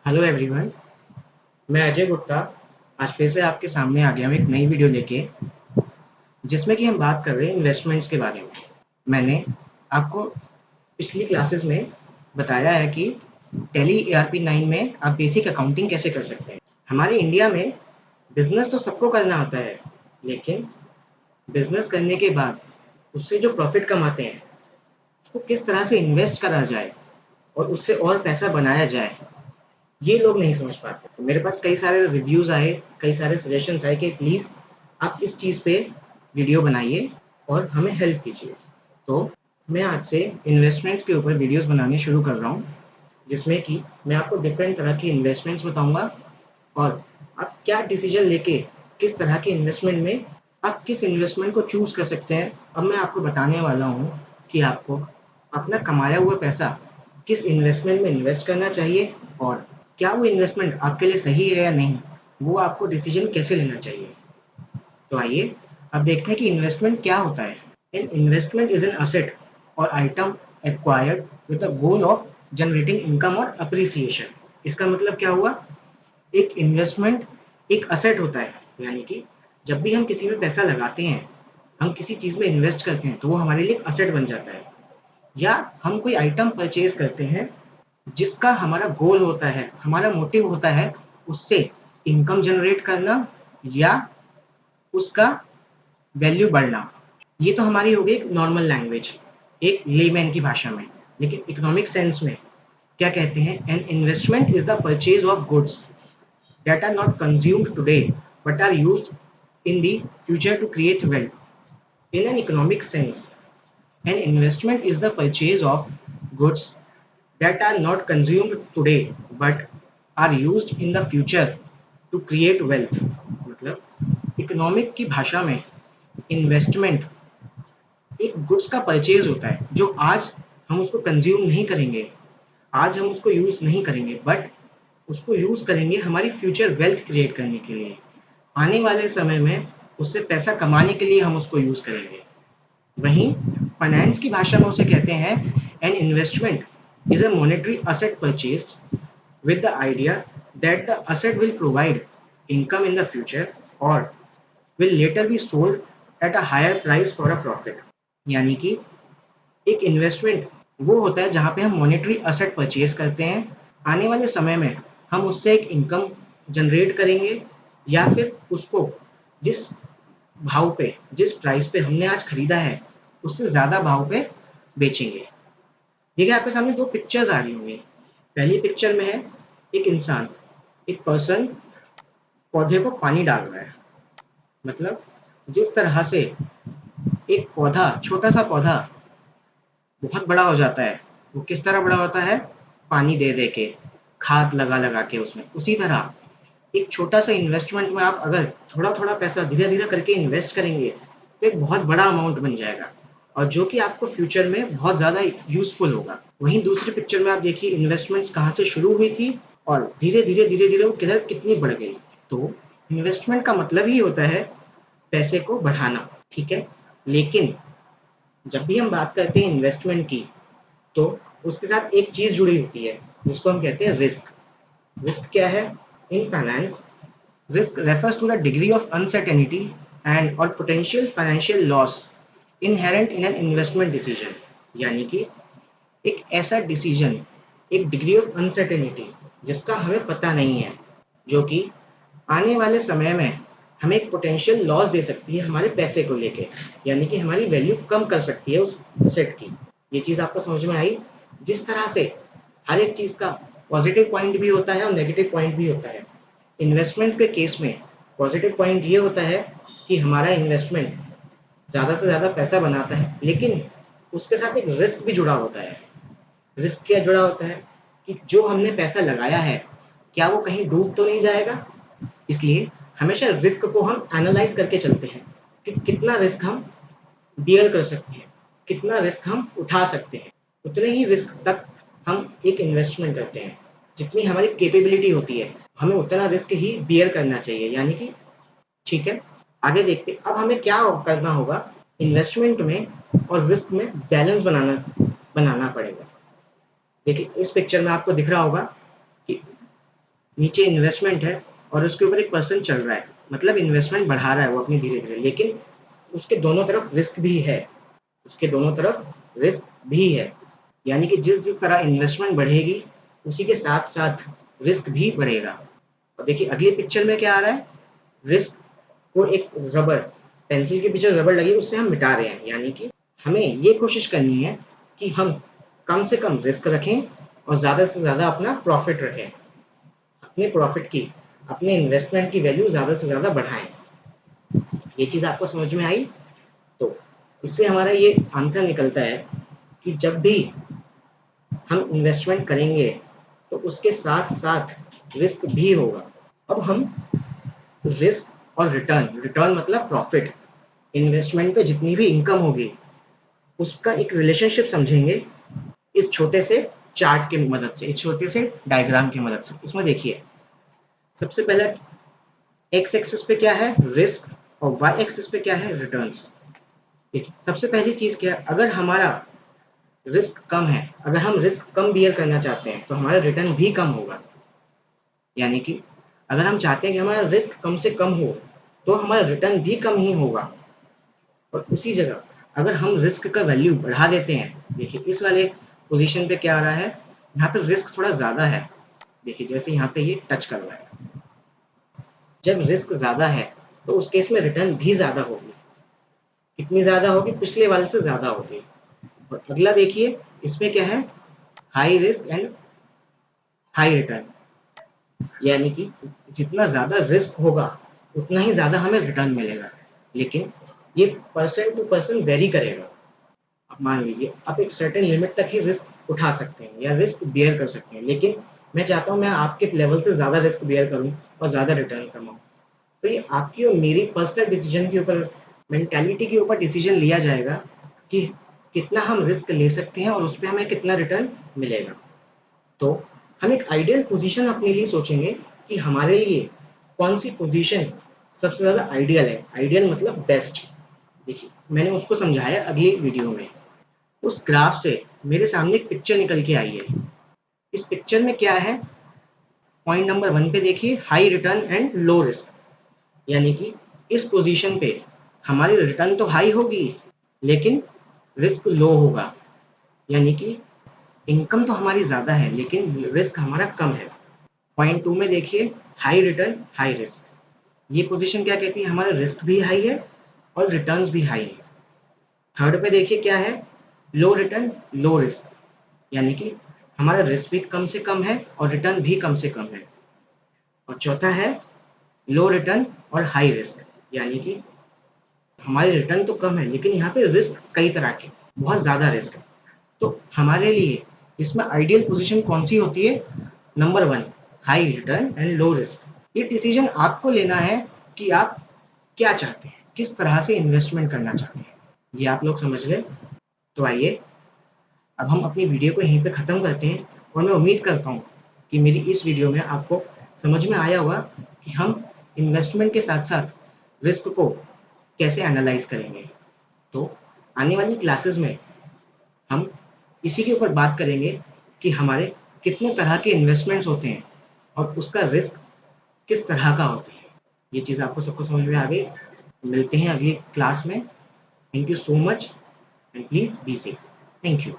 Hello everyone. मैं अजय गुप्ता आज फिर से आपके सामने आ गया हूँ एक नई वीडियो लेके, जिसमें कि हम बात कर रहे हैं इन्वेस्टमेंट्स के बारे में। मैंने आपको पिछली क्लासेस में बताया है कि टैली ARP9 में आप बेसिक अकाउंटिंग कैसे कर सकते हैं। हमारे इंडिया में बिजनेस तो सबको करना होता है, लेकिन बिजनेस करने के बाद उससे जो प्रॉफिट कमाते हैं उसको किस तरह से इन्वेस्ट करा जाए और उससे और पैसा बनाया जाए, ये लोग नहीं समझ पाते। तो मेरे पास कई सारे रिव्यूज़ आए, कई सारे सजेशंस आए कि प्लीज़ आप इस चीज़ पे वीडियो बनाइए और हमें हेल्प कीजिए। तो मैं आज से इन्वेस्टमेंट्स के ऊपर वीडियोस बनाने शुरू कर रहा हूँ, जिसमें कि मैं आपको डिफरेंट तरह की इन्वेस्टमेंट्स बताऊँगा और आप क्या डिसीजन लेके किस तरह के इन्वेस्टमेंट में आप किस इन्वेस्टमेंट को चूज़ कर सकते हैं। अब मैं आपको बताने वाला हूँ कि आपको अपना कमाया हुआ पैसा किस इन्वेस्टमेंट में इन्वेस्ट करना चाहिए और क्या वो इन्वेस्टमेंट आपके लिए सही है या नहीं, वो आपको डिसीजन कैसे लेना चाहिए। तो आइए अब देखते हैं कि इन्वेस्टमेंट क्या होता है। An investment is an asset or item acquired with the goal of generating income or appreciation. इसका मतलब क्या हुआ? एक इन्वेस्टमेंट एक असेट होता है, यानी कि जब भी हम किसी में पैसा लगाते हैं, हम किसी चीज़ में इन्वेस्ट करते हैं, तो वो हमारे लिए एक असेट बन जाता है। या हम कोई आइटम परचेज करते हैं जिसका हमारा गोल होता है, हमारा मोटिव होता है उससे इनकम जनरेट करना या उसका वैल्यू बढ़ना। ये तो हमारी हो गई एक नॉर्मल लैंग्वेज, एक लेमैन की भाषा में। लेकिन इकोनॉमिक सेंस में क्या कहते हैं? N investment is the purchase of goods that are not consumed today but are used in the future to create wealth. In an economic sense, an investment is the purchase of goods that are not consumed today but are used in the future to create wealth. मतलब economic की भाषा में investment एक goods का purchase होता है जो आज हम उसको कंज्यूम नहीं करेंगे, आज हम उसको यूज़ नहीं करेंगे, बट उसको यूज़ करेंगे हमारी फ्यूचर वेल्थ क्रिएट करने के लिए। आने वाले समय में उससे पैसा कमाने के लिए हम उसको यूज़ करेंगे। वहीं फाइनेंस की भाषा में उसे कहते हैं N investment is a monetary asset purchased with the idea that the asset will provide income in the future or will later be sold at a higher price for a profit. यानी कि एक investment वो होता है जहाँ पे हम monetary asset purchase करते हैं, आने वाले समय में हम उससे एक इनकम जनरेट करेंगे या फिर उसको जिस भाव पे, जिस प्राइस पे हमने आज खरीदा है, उससे ज़्यादा भाव पे बेचेंगे। देखिए आपके सामने दो पिक्चर्स आ रही होंगी। पहली पिक्चर में है एक इंसान, एक पर्सन पौधे को पानी डाल रहा है। मतलब जिस तरह से एक पौधा, छोटा सा पौधा बहुत बड़ा हो जाता है, वो किस तरह बड़ा होता है? पानी दे दे के, खाद लगा लगा के उसमें। उसी तरह एक छोटा सा इन्वेस्टमेंट में आप अगर थोड़ा थोड़ा पैसा धीरे धीरे करके इन्वेस्ट करेंगे तो एक बहुत बड़ा अमाउंट बन जाएगा और जो कि आपको फ्यूचर में बहुत ज़्यादा यूजफुल होगा। वहीं दूसरी पिक्चर में आप देखिए इन्वेस्टमेंट्स कहाँ से शुरू हुई थी और धीरे धीरे वो किधर कितनी बढ़ गई। तो इन्वेस्टमेंट का मतलब ही होता है पैसे को बढ़ाना, ठीक है। लेकिन जब भी हम बात करते हैं इन्वेस्टमेंट की, तो उसके साथ एक चीज़ जुड़ी होती है जिसको हम कहते हैं रिस्क। रिस्क क्या है? In finance, risk refers to the degree of uncertainty and or potential financial loss inherent in an investment decision। यानी कि एक ऐसा डिसीजन, एक डिग्री ऑफ अनसर्टेनिटी जिसका हमें पता नहीं है, जो कि आने वाले समय में हमें एक पोटेंशियल लॉस दे सकती है हमारे पैसे को लेके, यानी कि हमारी वैल्यू कम कर सकती है उस एसेट की। ये चीज़ आपको समझ में आई? जिस तरह से हर एक चीज़ का पॉजिटिव पॉइंट भी होता है और नेगेटिव पॉइंट भी होता है। इन्वेस्टमेंट्स के केस में पॉजिटिव पॉइंट ये होता है कि हमारा इन्वेस्टमेंट ज़्यादा से ज़्यादा पैसा बनाता है, लेकिन उसके साथ एक रिस्क भी जुड़ा होता है। रिस्क क्या जुड़ा होता है कि जो हमने पैसा लगाया है, क्या वो कहीं डूब तो नहीं जाएगा? इसलिए हमेशा रिस्क को हम एनालाइज करके चलते हैं कि कितना रिस्क हम बियर कर सकते हैं, कितना रिस्क हम उठा सकते हैं। उतने ही रिस्क तक हम एक इन्वेस्टमेंट करते हैं जितनी हमारी कैपेबिलिटी होती है, हमें उतना रिस्क ही बियर करना चाहिए, यानी कि ठीक है। आगे देखते हैं अब हमें क्या करना होगा इन्वेस्टमेंट में और रिस्क में बैलेंस बनाना बनाना पड़ेगा। देखिए इस पिक्चर में आपको दिख रहा होगा कि नीचे इन्वेस्टमेंट है और उसके ऊपर एक पर्सन चल रहा है, मतलब इन्वेस्टमेंट बढ़ा रहा है वो अपनी धीरे-धीरे, लेकिन उसके दोनों तरफ रिस्क भी है, उसके दोनों तरफ रिस्क भी है। यानी कि जिस-जिस तरह इन्वेस्टमेंट बढ़ेगी, उसी के साथ-साथ रिस्क भी बढ़ेगा। और देखिए अगली पिक्चर में क्या आ रहा है, रिस्क को एक रबर, पेंसिल के पीछे रबर लगी उससे हम मिटा रहे हैं। यानी कि हमें ये कोशिश करनी है कि हम कम से कम रिस्क रखें और ज़्यादा से ज़्यादा अपना प्रॉफ़िट रखें। अपने प्रॉफ़िट की, अपने इन्वेस्टमेंट की वैल्यू ज़्यादा से ज़्यादा बढ़ाएँ। ये चीज़ आपको समझ में आई? तो इससे हमारा ये आंसर निकलता है कि जब भी हम इन्वेस्टमेंट करेंगे तो उसके साथ-साथ रिस्क भी होगा। अब हम रिस्क और रिटर्न, रिटर्न मतलब प्रॉफ़िट, इन्वेस्टमेंट पे जितनी भी इनकम होगी, उसका एक रिलेशनशिप समझेंगे इस छोटे से चार्ट की मदद से, इस छोटे से डायग्राम की मदद से। इसमें देखिए, सबसे पहले एक्स एक्सिस पे क्या है, रिस्क, और वाई एक्सिस पे क्या है, रिटर्न्स। देखिए, सबसे पहली चीज़ क्या है, अगर हमारा रिस्क कम है, अगर हम रिस्क कम बियर करना चाहते हैं, तो हमारा रिटर्न भी कम होगा। यानी कि अगर हम चाहते हैं कि हमारा रिस्क कम से कम हो, तो हमारा रिटर्न भी कम ही होगा। और उसी जगह अगर हम रिस्क का वैल्यू बढ़ा देते हैं, देखिए इस वाले पोजीशन पे क्या आ रहा है, यहाँ पे रिस्क थोड़ा ज़्यादा है। देखिए जैसे यहाँ पे ये टच कर रहा है, जब रिस्क ज़्यादा है तो उस केस में रिटर्न भी ज़्यादा होगी। कितनी ज़्यादा होगी, पिछले वाले से ज़्यादा होगी। और अगला देखिए, इसमें क्या है, high risk and high return. यानी कि जितना ज़्यादा रिस्क होगा उतना ही ज़्यादा हमें रिटर्न मिलेगा, लेकिन ये पर्सन टू पर्सन वेरी करेगा। अब मान लीजिए आप एक सर्टेन लिमिट तक ही रिस्क उठा सकते हैं या रिस्क बियर कर सकते हैं, लेकिन मैं चाहता हूँ मैं आपके लेवल से ज़्यादा रिस्क बियर करूँ और ज़्यादा रिटर्न कमाऊँ। तो ये आपकी और मेरी पर्सनल डिसीजन के ऊपर, मेंटालिटी के ऊपर डिसीजन लिया जाएगा कि कितना हम रिस्क ले सकते हैं और उस पे हमें कितना रिटर्न मिलेगा। तो हम एक आइडियल पोजीशन अपने लिए सोचेंगे कि हमारे लिए कौन सी पोजीशन सबसे ज़्यादा आइडियल है। आइडियल मतलब बेस्ट। देखिए मैंने उसको समझाया अगली वीडियो में। उस ग्राफ से मेरे सामने एक पिक्चर निकल के आई है। इस पिक्चर में क्या है, पॉइंट नंबर 1 पे देखिए, high return and low risk. यानी कि इस पोजीशन पे हमारी रिटर्न तो हाई होगी लेकिन रिस्क लो होगा। यानी कि इनकम तो हमारी ज़्यादा है लेकिन रिस्क हमारा कम है। पॉइंट 2 में देखिए, हाई रिटर्न हाई रिस्क। ये पोजीशन क्या कहती है, हमारा रिस्क भी हाई है और रिटर्न्स भी हाई है। थर्ड पे देखिए क्या है, लो रिटर्न लो रिस्क। यानी कि हमारा रिस्क भी कम से कम है और रिटर्न भी कम से कम है। और चौथा है लो रिटर्न और हाई रिस्क। यानी कि हमारी रिटर्न तो कम है लेकिन यहाँ पे रिस्क कई तरह के, बहुत ज़्यादा रिस्क है। तो हमारे लिए इसमें आइडियल पोजीशन कौन सी होती है, number 1, high return and low risk. ये डिसीजन आपको लेना है कि आप क्या चाहते हैं, किस तरह से इन्वेस्टमेंट करना चाहते हैं। ये आप लोग समझ गए। तो आइए अब हम अपनी वीडियो को यहीं पे ख़त्म करते हैं और मैं उम्मीद करता हूँ कि मेरी इस वीडियो में आपको समझ में आया होगा कि हम इन्वेस्टमेंट के साथ-साथ रिस्क को कैसे एनालाइज़ करेंगे। तो आने वाली क्लासेस में हम इसी के ऊपर बात करेंगे कि हमारे कितने तरह के इन्वेस्टमेंट्स होते हैं और उसका रिस्क किस तरह का होता है। ये चीज़ आपको सबको समझ में आ गई। मिलते हैं अगली क्लास में। Thank you so much and please be safe. Thank you.